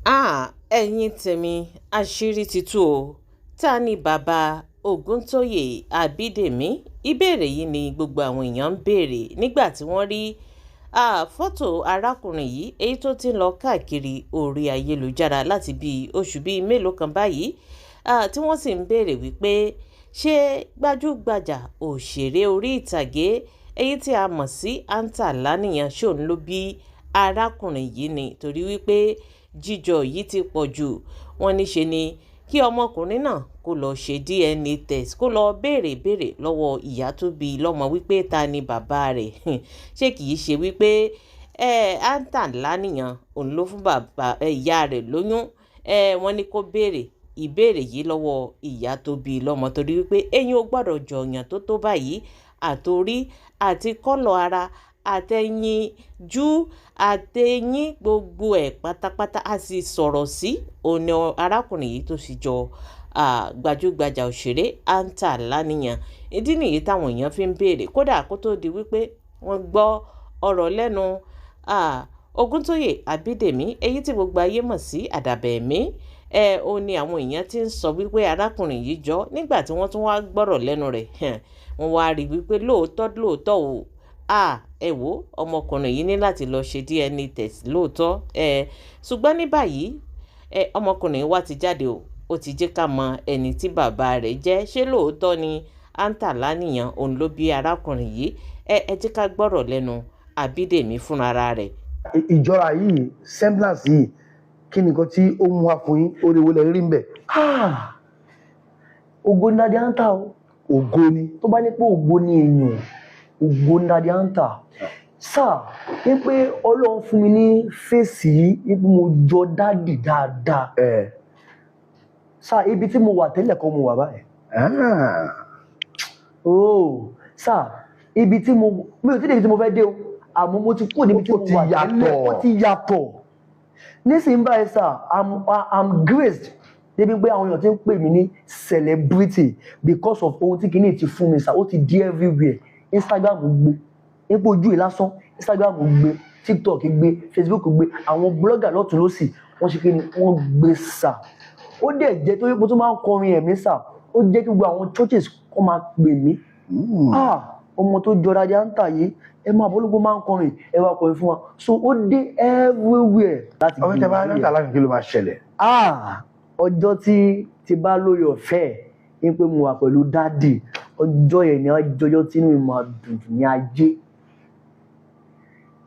ẹ̀yin tèmi àṣírí ti tú o. Ta ni bàbá Ògúntóyè Àbídèmí? Ìbéèrè yìí ni gbogbo àwọn èèyàn ń béèrè nígbà tí wọ́n rí fọ́tò arákùnrin yìí èyí tó ti ń lọ káàkiri orí ayélujára láti bíi oṣù bíi mélòó kan báyìí, tí wọ́n sì ń béèrè wípé ṣé gbajúgbajà òṣèré orí ìtàgé èyí tí a mọ̀ sí Anta Lánìyàn ṣòun ló bí arákùnrin yìí ni, torí wípé jíjọ yìí ti pọ̀ jù. Wọ́n níṣe ni kí ọmọkùnrin náà kó lọ ṣe DNA test, kó lọ béèrè lọ́wọ́ ìyá tó bí i lọ́mọ wípé ta ni bàbá rẹ̀. Ṣé kìí ṣe wípé Anta Lánìyàn òun ló fún ìyá rẹ̀ lóyún? Wọ́n ní kó béèrè ìbéèrè yìí lọ́wọ́ ìyá tó bí i lọ́mọ, torí wípé eyín ò gbọ́dọ̀ jọyàn tó báyìí, àtorí àti kọ́lọ̀ ara àtẹ̀yìn jú àtẹ̀yìn gbogbo ẹ̀ pátápátá a sì sọ̀rọ̀ sí òní arákùnrin yìí tó sì jọ gbajúgbajà òṣèré Anta Lánìyàn. Ìdí nìyí táwọn èèyàn fi ń béèrè, kódà kó tó di wípé wọ́n gbọ́ ọ̀rọ̀ lẹ́nu Ògúntóyè Àbídèmí èyí tí gbogbo ayé mọ̀ sí Àdàbà Ẹ̀mí. Ó ní àwọn èèyàn ti ń sọ wípé arákùnrin yìí jọ, nígbà tí wọ́n tún wá gbọ́rọ̀ lẹ́nu rẹ̀ wọ́n wá rí wípé lóòótọ́ o, ẹ wò ọmọkùnrin yìí ní láti lọ ṣe DNA test lóòótọ́. Ṣùgbọ́n ní báyìí ọmọkùnrin wa ti jáde o, ó ti jẹ́ ká mọ ẹni tí bàbá rẹ̀ jẹ́. Ṣé lóòótọ́ ni Anta Lánìyàn òun ló bí arákùnrin yìí? Ẹ jẹ́ ká gbọ́rọ̀ lẹ́nu Àbídèmí fúnra rẹ̀. Ìjọra yìí, semblance yìí, kí ni nǹkan tí ó mú wá fún yín? Oore wo lẹ rí ń bẹ̀? Ògo ni Daddy Anta o. Ògo ni. Tó bá ní pé ògo ni èèyàn, ògo ni Daddy Anta. Sáà ní pé Ọlọ́run fún mi ní fèsì yìí, ní pé mo jọ dádì dáadáa. Sáà ibi tí mo wà tẹ́lẹ̀ kọ́ mo wà báyìí. Sáà ibi tí mi ò tí ì débi tí mo fẹ́ dé o, àmọ́ mo ti kúrò níbi tí mo wà tẹ́lẹ̀, ó ti yàtọ̀. Nísìnyí báyìí sáà, I'm graced débi pé àwọn èèyàn ti ń pè mí ní celebrity because of ohun tí kìíní ti fún mi sáà, ó ti di everywhere. Instagram gbé, ipò ojú ì lásán, Instagram gbé, TikTok gbé, Facebook gbé, àwọn blogger lọ́tùn lósì wọ́n ṣe kí ni wọ́n gbé sáà. Ó dẹ̀ jẹ́ tó yípo tó máa ń kọrin ẹ̀mí sáà, ó jẹ́ kí gbogbo àwọn churches kọ́ máa pè mí. Ọmọ tó jọ Daddy Anta yìí, ẹ máa bọ́lógún máa ń kọrin, ẹ wá kọrin fún wa. So ó dé everywhere. Ọmọ ìjọba Anta Lánìyàn kí ló máa ṣẹlẹ̀? Ọjọ́ tí bá lóye ọ̀fẹ́ ní pé mo wà pẹ̀lú dádì, ọjọ́ yẹn ni àjọyọ̀ tí inú mi máa dùn ní ayé.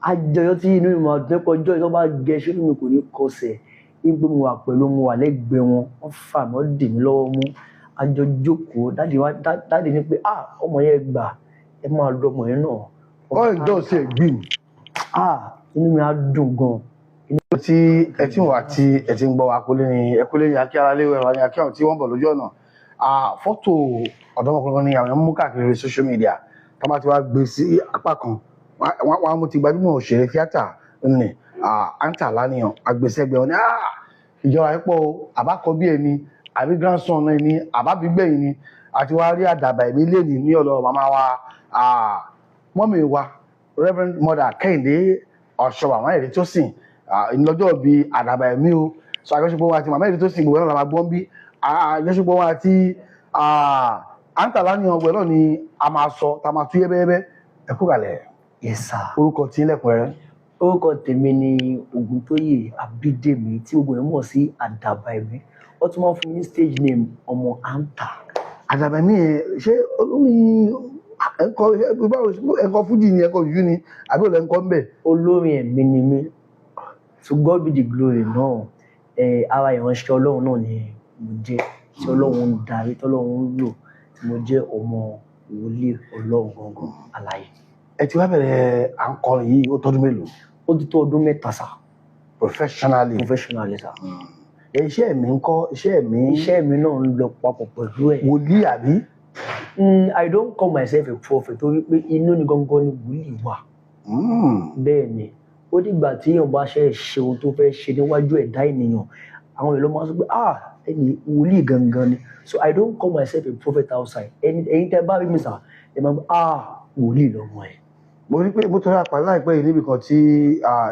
Àjọyọ̀ tí inú mi máa dùn nípa ọjọ́ yìí tó bá gẹ ṣé inú mi kò ní kọsẹ̀. Ní pé mo wà pẹ̀lú, mo wà lẹ́gbẹ̀ẹ́ wọn, wọ́n fà mí, wọ́n dì mí lọ́wọ́ mú. A jọ jókòó, dádì ní pé ọmọ yẹn gbà, ẹ máa lo ọmọ yẹn náà. Wọ́n ìjọ sí ẹ̀gbìn. Inú mi á dùn gan. Tí ẹ ti wà tí ẹ ti ń gbọ́ ẹkúlé ní akíára léwé wa ní akíára tí wọ́n bọ̀ lójú ọ̀nà. Fọ́tò ọ̀dọ́mọkùnrin ni àwọn mú káàkiri social media, tó bá ti wá gbé sí apá kan wọ́n mú ti gbajúmọ̀ òṣèré tíátà ní Anta Lánìyàn agbésẹ́gbẹ̀ wọn ni ìjọra ipò àbákọ bí ẹni àbí grandson ẹni àbábígbẹ̀yìn ni, àti wá rí Àdàbà Ẹ̀mí lẹ́ni ní ọ̀dọ̀ màmá wa mọ́mì wa Reverend Mother Kẹ́hìndé Ọ̀ṣọ́bà àwọn èrè tó sìn lọ́jọ́ bíi Àdàbà Ẹ̀mí o. So àjọṣepọ̀ wọn àti màmá èrè tó sìn gbogbo náà la máa gbọ́n bí àjọṣepọ̀ wọn àti Anta Lánìyàn ọgbẹ́ náà ni a máa sọ, tá a máa tú yẹ́bẹ́yẹ́bẹ́. Ẹ kú kalẹ̀. Yes sir. Orúkọ tí lẹ́kùn rẹ? Orúkọ tèmi ni Ògúntóyè Àbídèmí tí gbogbo yẹn mọ̀ sí Àdàbà Ẹ̀mí. Wọ́n tún máa ń fún mi ní stage name ọmọ Anta. Àdàbà Ẹ̀mí yẹn ṣé olórin ẹ̀kọ́ fújì ni ẹ̀kọ́ jù ni àbí olè ńkọ́ ń bẹ̀? Olórin ẹ̀mí ni mí. To God be the glory náà. Ara ìránṣẹ́ Ọlọ́run náà ni mo jẹ́, tí Ọlọ́run ń darí, tí Ọlọ́run ń lò, tí mo jẹ́ ọmọ wòlíì Ọlọ́run gangan alààyè. Ẹ ti wá bẹ̀rẹ̀ à ń kọrin yìí ó tọ́dún mélòó? Ó ti tó ọdún mẹ́ta sá. Professionally sá. Iṣẹ́ mi ń kọ́, iṣẹ́ mi náà ń lọ papọ̀ pẹ̀lú ẹ̀. Wòlíì àbí? I don't call myself a prophet torí pé inú ni gangan ni wòlíì wà. Bẹ́ẹ̀ ni, ó dìgbà tí èèyàn bá ṣe ohun tó fẹ́ ṣe níwájú ẹ̀dá ènìyàn, àwọn èèyàn ló máa ń sọ pé ẹni wòlíì gangan ni. So I don't call myself a prophet outside. Ẹ̀yin tẹ́ bá rí mi sà, ẹ máa ń gbọ́ wòlíì lọ́mọ ẹ̀. Mo rí pé mo tọrọ àpá láìpẹ́ yìí níbi kan tí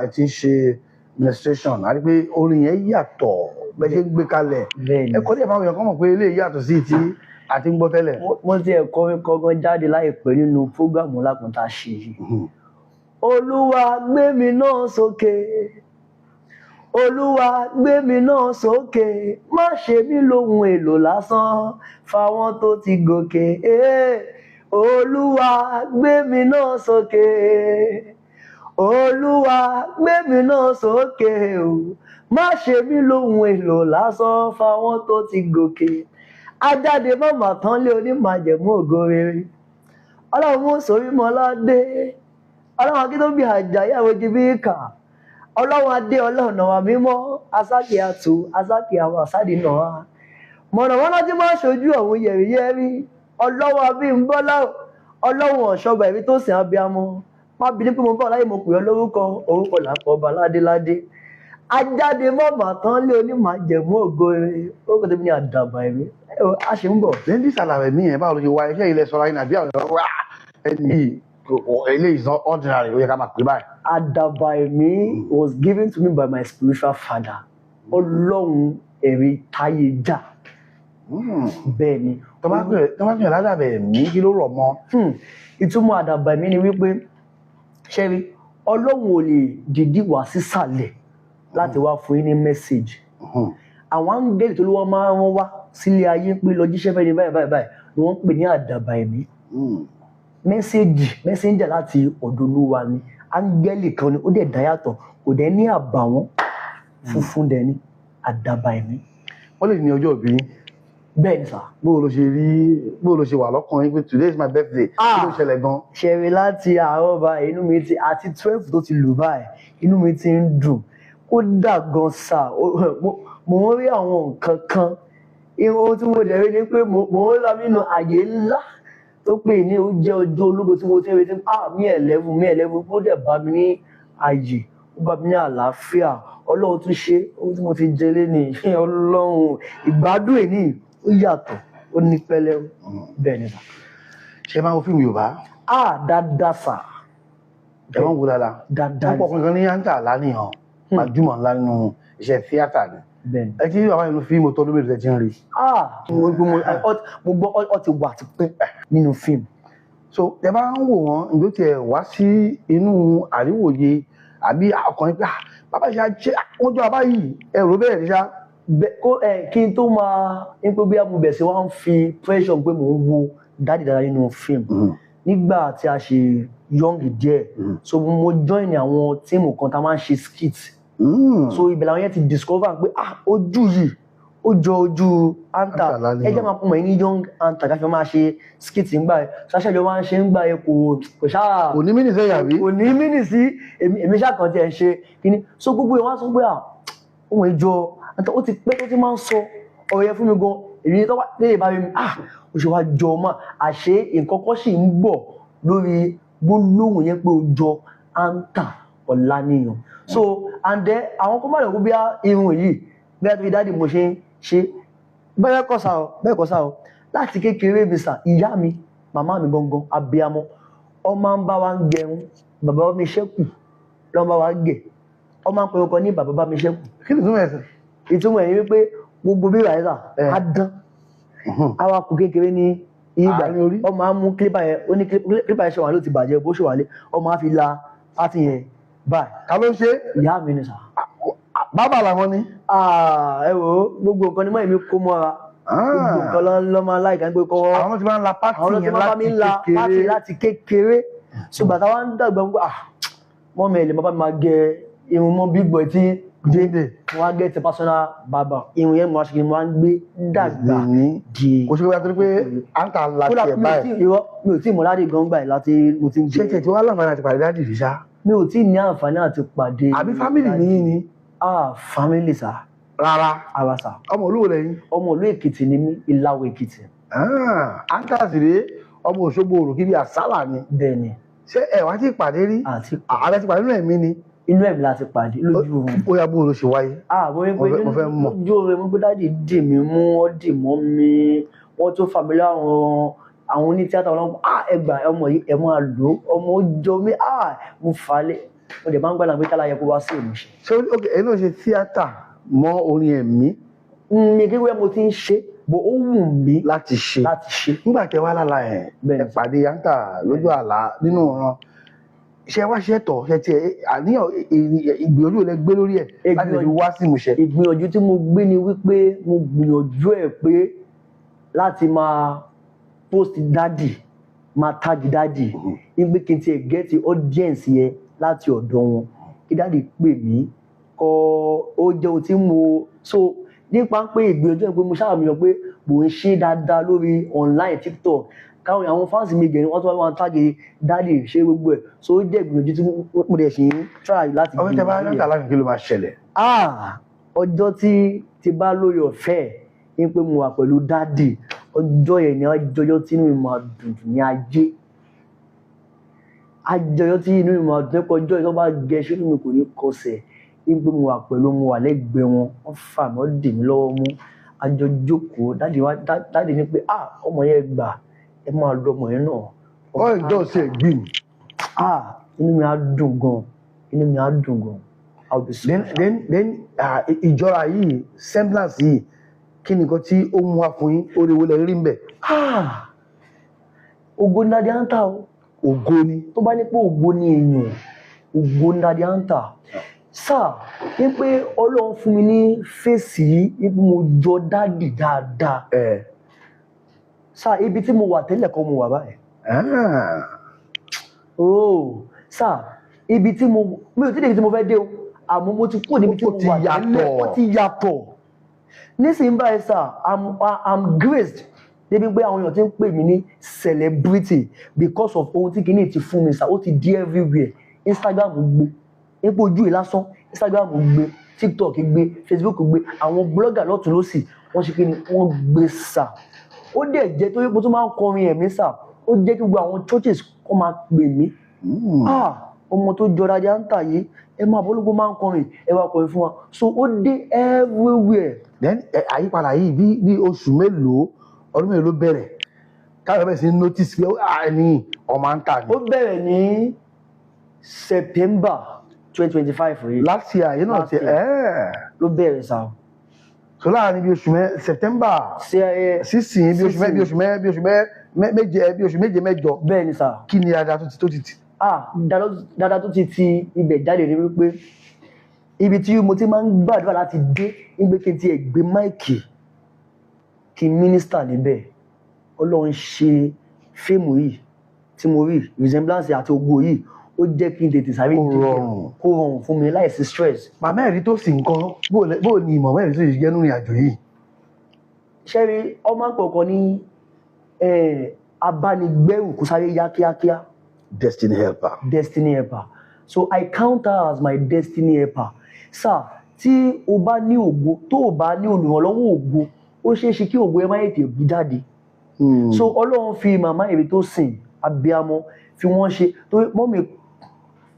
ẹ ti ń ṣe menstruation àti pé orin yẹn yàtọ̀ bẹ́ẹ̀ ṣe ń gbé kalẹ̀ ẹ kọ́ díẹ̀ fáwọn èèyàn kan mọ̀ pé eléyìí yàtọ̀ sí ti àti ń gbọ́ tẹ́lẹ̀. mo ti ẹ̀kọ́ kọ́kọ́ jáde láìpẹ́ nínú prógámù lákùn tá a ṣe yìí. Olúwa gbé mi náà sókè, Olúwa gbé mi náà sókè, má ṣe mí lóhun èlò lásán fáwọn tó ti gòkè. Olúwa gbé mi náà sókè, Olúwa gbé mi náà sókè o, má ṣe mí lóhun èlò lásán fáwọn tó ti gòkè. Ajáde mọ̀mọ́ tán lé onímàjẹ̀mú ògo rere. Ọlọ́run mú sórí mọ́ládé, Ọlọ́run akíntóbi Àjàyí Àwòjíbíkà, Ọlọ́run adé Ọlọ́run náà mímọ́, asákè àtò asákè àwọn àsádì náà. Mọ̀nàmọ́ná tí máa ń ṣojú ọ̀hún yẹ̀rìyẹ́rí, Ọlọ́run Abímbọ́lá, Ọlọ́run ọ̀ṣọ́ba ẹ̀mí tó sìn abiyamọ. Má bínú pé mo bá láyé mo pè ọ́ lórúkọ, orúkọ làpọ̀ ọba ládéládé. Ajáde mọ̀mọ́ tán lé onímàjẹ̀mú ògo rere, orúkọ tèmi ní àdàbà ẹ̀mí. A ṣe ń bọ̀. lẹ́ndí sàlàyé mi yẹn báwo ló ṣe wá iṣẹ́ ilẹ̀ sọ́ra yín àbí àwọn ọ̀rọ̀ wá ẹni eléyìí is not ordinary ó yẹ ká máa pè báyìí. Àdàbà ẹ̀mí was given to me by my spiritual father. Ọlọ́run ẹ̀rí táyé jà. Bẹ́ẹ̀ ni. tó bá gbìyànjú ládàbẹ̀ ẹ̀mí kí ló rọ̀ mọ́. Ìtumọ̀ àdàbà ẹ̀mí ni wípé ṣẹ́rí Ọlọ́run ò lè dìdí wá sísàlẹ̀ láti wá fún yín ní mẹ́sẹ̀gì. Àwọn áńgẹ́lì tó lówó máa ń wá sílé ayé pé lọ jíṣẹ́ fẹ́ ni báyìí ni wọ́n ń pè ní àdàbà ẹ̀mí. Mẹ́sẹ̀njà láti ọ̀dọ̀ Olúwa ni, áńgẹ́lì kan ni ó dẹ̀ dá yàtọ̀, kò dẹ̀ ní àbàwọ́n, funfun dẹ̀ ní àdàbà ẹ̀mí. wọ́n lè ní ọjọ́ ìbí. Bẹ́ẹ̀ ni sà. bó ló ṣe wà lọ́kàn yín pé today is my birthday kí ló ṣẹlẹ̀ gan. Ṣẹ̀rí láti àárọ̀ báyìí inú mi ti àti 12 tó ti lù báyìí inú mi ti ń dùn, kódà gan sà mo ń rí àwọn nǹkan kan. Ohun tí mo dẹ̀ rí ni pé mo ń lọ nínú àyè ńlá tó pè ní ó jẹ́ ọjọ́ ológo tí mo ti retí mí 11 ó dẹ̀ bá mi ní àyè, ó bá mi ní àlàáfíà. Ọlọ́run tún ṣe ohun tí mo ti jẹ lẹ́ni Ọlọ́run ìgbádùn èní ó yàtọ̀, ó ní pẹ́lẹ́. Bẹ́ẹ̀ ni sà. ṣé máa ń wo fíìmù Yorùbá. Dáadáa sà. ẹ máa ń wo dáadáa. Dáadáa. wọ́n pọ̀ kankan ní yántà lánìyàn gbajúmọ̀ ńlá nínú iṣẹ́ tíátà ni. Bẹ́ẹ̀ni. ẹ ti rí bàbá inú fíìmù tó lóbìnrin tẹ̀ ti ń rí. Mo gbọ́ ọ ti wà tipẹ́ nínú fíìmù. so ẹ bá ń wò wọ́n ìgbó tiẹ̀ wá sí inú àríwòye àbí ọkùnrin pé bàbá ìṣe wọ́n jọ bàbá yìí ẹ̀rọ bẹ́ẹ̀ ní sá. Kí n tó máa ń pé bí amúbẹ̀ sí wọ́n ń fi pressure pé mò ń wo dáàdì dáadáa nínú fíìmù nígbà tí a ṣe young díẹ̀. So mo join àwọn tíìmù kan tá a máa ń ṣe skit. So ibẹ̀ làwọn yẹn ti discover pé ojú yìí ó jọ ojú anta ẹ jẹ́ máa pọ̀ mọ́ ní young anta káfí máa ṣe skit ńgbà ẹ̀ ṣáṣẹ́jọ́ máa ń ṣe ńgbà ẹ̀ kò ṣáà kò ní mínì sẹ́yìn àbí. kò ní mínì sí èmi ṣàkàn tí ẹ̀ ń ṣe kíní. So gbogbo ẹ̀ wá sọ pé ohun ìjọ anta ó ti pẹ́ tó ti máa ń sọ ọ̀rọ̀ yẹn fún mi gan èmi tó wá lè bá mi ó ṣe wá jọ ọmọ àṣé nǹkan kan sì ń bọ̀ lórí gbólóhùn yẹn pé ó jọ anta Ọláníyan. So and then àwọn kó má lè kó bí irun yìí bí a tó fi dáàdì mo ṣe ń ṣe bẹ́ẹ̀ kọ́ sá o láti kékeré mi sà ìyá mi màmá mi gangan abiyamọ ọmọ ń bá wa ń gẹrun bàbá mi ṣẹ́kù ló ń bá wa gẹ̀ ọmọ ń pè ọkọ ní bàbá mi ṣẹ́kù. kí ni ìtumọ̀ ẹ̀sìn. ìtumọ̀ ẹ̀ ni wípé gbogbo bí ràìsà á dán awakù kékeré ní ìgbà ọmọ á mú kílípà yẹn ó ní kílípà yẹn ṣe wà ló ti bàjẹ́ bó ṣe wà lé ọmọ á fi la pátì yẹn báyìí. ta ló ń ṣe. ìyá mi ni sà. bàbá làwọn ni. ẹ wò ó gbogbo nǹkan ni mọ́ èmi kó mọ́ra gbogbo nǹkan lọ́ máa láìka ń gbé kọ́. àwọn tí máa ń la pátì yẹn láti kékeré. So bàtà wa ń dàgbà ń gbọ́ mọ́ mi ẹ̀ lè má bá mi máa gẹ irun mọ́ big boy tí dédé wọ́n á gẹ́ ti personal barber irun yẹn mo aṣèkè mo á ń gbé dàgbà di. kò ṣe pé wá torí pé à ń ta láti ẹ̀ báyìí. mi ò tí ì mọ̀ láti gan gbà láti mo ti ń gbé. ṣé tí wàá láǹfààní àti pàdé dáàdì rí sá. mi ò tí ì ní àǹfààní àti pàdé. àbí fámìlì nìyí ni. fámìlì sá. rárá. ara sá. ọmọ olúwo lẹ́yìn. ọmọ olú Èkìtì ni mí Ìlàwọ̀ Èkìtì. à ń tà sí rèé ọmọ Òṣogbo òròkì bíi àsálà ni. bẹ́ẹ̀ni. ṣé ẹ wá ti pàdé rí. ààrẹ ti pàdé nínú ẹ̀mí ni. inú ẹ̀mí la ti pàdé lójú oorun. ó yá bó ló ṣe wáyé. mo fẹ́ mọ̀. lójú oorun mo gbé dáàdì dì mí mú ọ́ dì mọ́ mi wọ́n tó fà mí láwọn onítíátà wọn ẹgbà ọmọ yìí ẹ máa lò ọmọ ó jọ mí mo fà á lé mo dẹ̀ máa ń gbàdúrà pé kálá yẹ kó wá sí ìmúṣẹ. ṣé ok ẹ̀yin náà ṣe tíátà mọ́ orin ẹ̀mí mi kí wẹ́n mo ti ń ṣe bó ó wù mí láti ṣe nígbà tẹ́ wá lálá ẹ̀ ẹ pàdé yántà lójú àlá nínú ọ̀ràn ṣe wá ṣe tọ̀ ṣe tiẹ̀ àníyàn ìgbìyànjú lẹ gbé lórí ẹ̀ láti fi wá sí ìmúṣẹ. ìgbìyànjú tí mo gbé ni wípé mo gbìyànjú ẹ̀ pé láti máa post dádì máa tag dádì wípé kí n tiẹ̀ get audience yẹn láti ọ̀dọ̀ wọn kí dádì pè mí kọ́ ó jẹ́ ohun tí mo so nípa pé ìgbìyànjú ẹ̀ pé mo ṣàmìyàn pé mò ń ṣe dáadáa lórí online TikTok káwọn àwọn fáǹsì mi gẹ̀rẹ́ wọ́n tún wá tágì dáàdì ṣe gbogbo ẹ̀ so ó jẹ́ ìgbìyànjú tí mo dẹ̀ ṣe ń try láti gbìyànjú. ọ̀rẹ́ tẹ bá yọ̀ǹda láti kí ló máa ṣẹlẹ̀. ọjọ́ tí ti bá lórí ọ̀fẹ́ ní pé mo wà pẹ̀lú dáàdì ọjọ́ yẹn ni ọjọ́ tí inú mi máa dùn ní ajé àjọyọ̀ tí inú mi máa dùn nípa ọjọ́ yẹn tó bá gẹ ṣé inú mi kò ní kọsẹ̀ ní pé mo wà pẹ̀lú mo wà lẹ́gbẹ̀ẹ́ wọn wọ́n fà mí wọ́n dì mí lọ́wọ́ mú àjọ jókòó dáàdì ní pé ọmọ yẹn gbà ẹ máa lọ ọmọ yẹn náà. wọ́n ń jọ sí ẹ̀gbìn. inú mi á dùn gan inú mi á dùn gan. then ìjọra yìí semblance yìí kí ni nǹkan tí ó mú wá fún yín orí wo lẹ rí ń bẹ̀. ògo ní Daddy Hunter o. ògo ni. tó bá ní pé ògo ni èèyàn ògo ní Daddy Hunter sáà ní pé Ọlọ́run fún mi ní fèsì yìí ní pé mo jọ dáàdì dáadáa. Sáà ibi tí mo wà tẹ́lẹ̀ kọ́ mo wà báyìí. Sáà ibi tí mi ò tí débi tí mo fẹ́ dé o àmọ́ mo ti kúrò níbi tí mo wà tẹ́lẹ̀ ó ti yàtọ̀. Nísìnyí báyìí sáà I'm graced débi pé àwọn èèyàn ti ń pè mí ní celebrity because of ohun tí kìíní ti fún mi sáà ó ti di everywhere. Instagram gbé epo ojú ì lásán Instagram gbé TikTok gbé Facebook gbé àwọn blogger lọ́tún lọ́sì wọ́n ṣe kí ni wọ́n gbé sáà. Ó dẹ̀ jẹ́ tó yípo tó máa ń kọrin ẹ̀mí sáà ó jẹ́ kí gbogbo àwọn churches kọ́ máa pè mí. Ọmọ tó jọ Daddy Hunter yìí ẹ máa bọ́ lóko máa ń kọrin ẹ wá kọrin fún wa so ó dé everywhere. then àyípadà yìí bí oṣù mélòó ọdún mélòó bẹ̀rẹ̀ káyọ̀ bẹ̀rẹ̀ sí notice pé ní ọmọ Hunter ni. Ó bẹ̀rẹ̀ ní September 2025 rí. last year yìí náà ti ló bẹ̀rẹ̀ sáà. So láàrin bí oṣù September sísìn bí oṣù méje mẹ́jọ. Bẹ́ẹ̀ ni sà. Kí ni dada tó ti tì? Dada tó ti ibẹ̀ jáde ni wípé ibi tí mo ti máa ń gbàdúrà láti dé nígbè kí n ti gbé máìkì kí n mínísítà níbẹ̀. Ọlọ́run ṣe fíìmù yìí tí mo rí resemblance àti ògo yìí ó jẹ́ kí n tètè sáré dìde kó rọrùn fún mi láìsí stress. Màmá ẹ̀rí tó sì ń kọ́ bó ni màmá ẹ̀rí tó sì jẹ́ nínú ìrìnàjò yìí. Ṣẹ́rí ọmọ àpọ̀kọ ní abánigbẹ́rù kó sáré yá kíákíá. Destiny helper. Destiny helper. So I count her as my destiny helper. Sir, tí o bá ní ògo tó o bá ní olùrànlọ́wọ́ ògo ó ṣeé ṣe kí ògo ẹ má tètè bú jáde. So Ọlọ́run fi màmá ẹ̀rí tó sìn abiyamọ fi wọ́n ṣe tó mọ́mì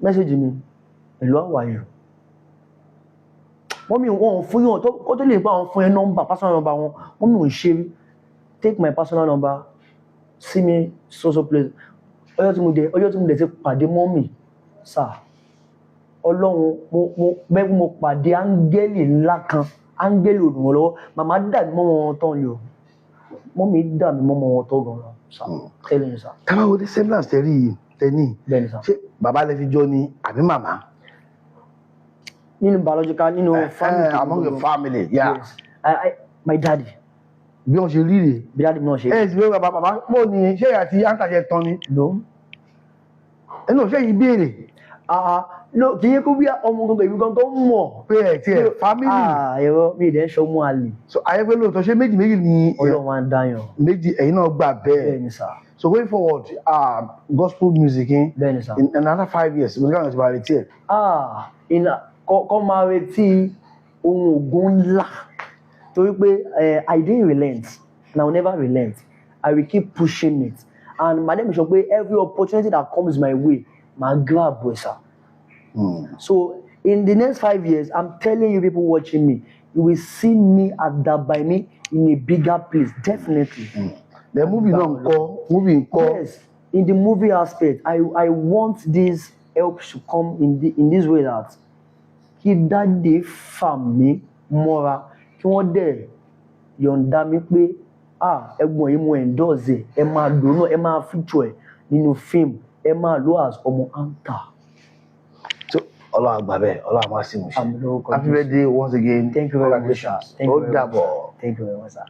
mẹ́sẹ̀jì mi pẹ̀lú àwàyàn mọ́mí wọn fún yàn kó tó lè pa àwọn fún ẹ nọ́mbà personal number wọn mọ́mí ò ń ṣe take my personal number see me so place ọjọ́ tí mo dẹ̀ ti pàdé mọ́mí sà Ọlọ́run mo pàdé áńgẹ́lì ńlá kan áńgẹ́lì olùrànlọ́wọ́ màmá dà mí mọ́ wọn tán yọ mọ́mí dà mí mọ́ wọn tán gan-an sà tẹ́lẹ̀ ní sà. káwá wo ní semblance tẹ́lẹ̀ yìí tẹ́ni ṣé bàbá lè fi jọ ni àbí màmá. Nínú biological nínú family. Among your family yeah. Yes. My daddy. Bí wọ́n ṣe rí rè. Bí daddy náà ṣe. Sì bí bàbá bó ni ṣé àti Hunter ṣe tán ni. No. Ẹnu ṣé yìí béèrè. No kì í yẹ kó bí ọmọ gbogbo ìlú gan tó mọ̀. Pé ẹ̀ tí ẹ̀ family. Ẹ̀rọ mi ìdẹ́ ṣọ́ mú àlè. So ayẹ́pẹ́ lóòótọ́ ṣé méjì ni. Ọlọ́run máa ń dáyàn. Méjì ẹ̀yin náà gbà bẹ́ẹ̀. Bẹ́ẹ̀ni sà. So going forward gospel music bẹ́ẹ̀ni sà. In another 5 years mo ní káwọn ti bá retí ẹ̀. Kọ́ máa retí ohun ògùn ńlá torí pé I didn't relent and I will never relent. I will keep pushing it and my name is sure pé every opportunity that comes my way ma grab it sir. So in the next 5 years I'm telling you people watching me you will see me at that by me in a bigger place definitely. The movie náà ńkọ́ movie ńkọ́. Yes in the movie aspect I want this helps to come in this way that kí dáde fà mí mọ́ra kí wọ́n dẹ̀ yọ̀ǹda mi pé ẹ̀gbọ́n yìí mo endorse ẹ máa lò náà ẹ máa feature ẹ̀ nínú fíìmù ẹ máa lò as ọmọ anchor. So Ọlọ́run àgbà bẹ́ẹ̀ Ọlọ́run àmọ́ sí mu ṣe. Àmì lórúkọ Happy Jésù. birthday once again. Thank you very much, sir. Congratulations. Thank you Ó very much, sir. dàbọ̀. Thank you very much, sir.